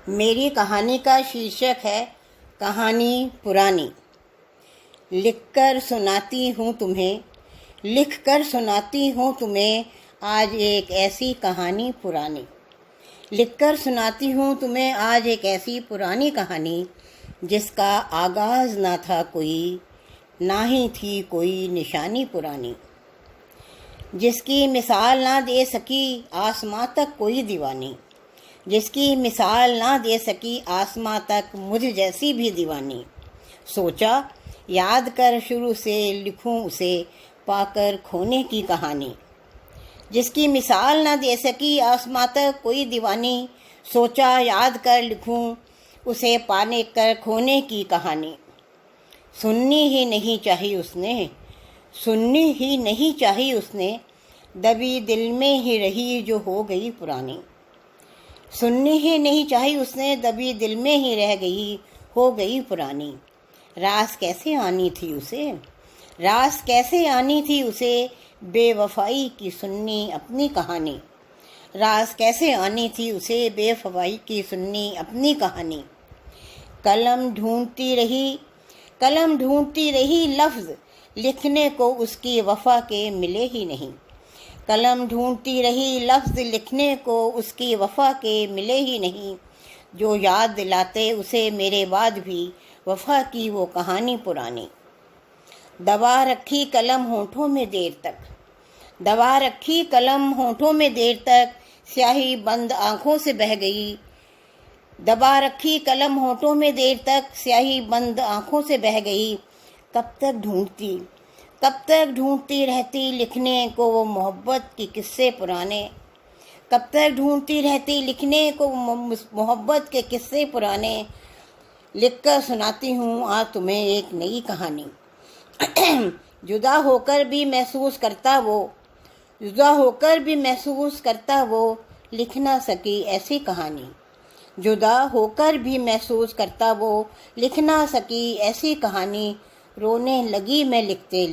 मेरी कहानी का शीर्षक है कहानी पुरानी। लिखकर सुनाती हूँ तुम्हें आज एक ऐसी कहानी पुरानी। लिखकर सुनाती हूँ तुम्हें आज एक ऐसी पुरानी कहानी जिसका आगाज़ ना था कोई, ना ही थी कोई निशानी पुरानी। जिसकी मिसाल ना दे सकी आसमां तक कोई दीवानी, जिसकी मिसाल ना दे सकी आसमां तक मुझ जैसी भी दीवानी। सोचा याद कर शुरू से लिखूं उसे पाकर खोने की कहानी। जिसकी मिसाल ना दे सकी आसमां तक कोई दीवानी, सोचा याद कर लिखूं उसे पाने कर खोने की कहानी। सुननी ही नहीं चाहिए उसने, दबी दिल में ही रही जो हो गई पुरानी। सुननी ही नहीं चाहिए उसने, दबी दिल में ही रह गई हो गई पुरानी। रास कैसे आनी थी उसे बेवफाई की सुननी अपनी कहानी। रास कैसे आनी थी उसे बेवफाई की सुननी अपनी कहानी। कलम ढूंढती रही लफ्ज़ लिखने को उसकी वफा के मिले ही नहीं। कलम ढूंढती रही लफ्ज़ लिखने को उसकी वफा के मिले ही नहीं। जो याद दिलाते उसे मेरे बाद भी वफा की वो कहानी पुरानी। दबा रखी कलम होठों में देर तक स्याही बंद आँखों से बह गई। दबा रखी कलम होठों में देर तक स्याही बंद आँखों से बह गई। कब तक ढूंढती रहती लिखने को वो मोहब्बत के किस्से पुराने। कब तक ढूंढती रहती लिखने को मोहब्बत के किस्से पुराने। लिखकर सुनाती हूँ आज तुम्हें एक नई कहानी। जुदा होकर भी महसूस करता वो लिख ना सकी ऐसी कहानी। जुदा होकर भी महसूस करता वो लिख ना सकी ऐसी कहानी। रोने लगी मैं लिखते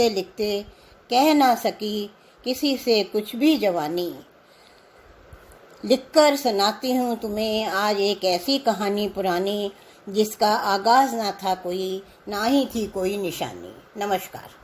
लिखते कह ना सकी किसी से कुछ भी जवानी। लिखकर सुनाती हूँ तुम्हें आज एक ऐसी कहानी पुरानी जिसका आगाज़ ना था कोई, ना ही थी कोई निशानी। नमस्कार।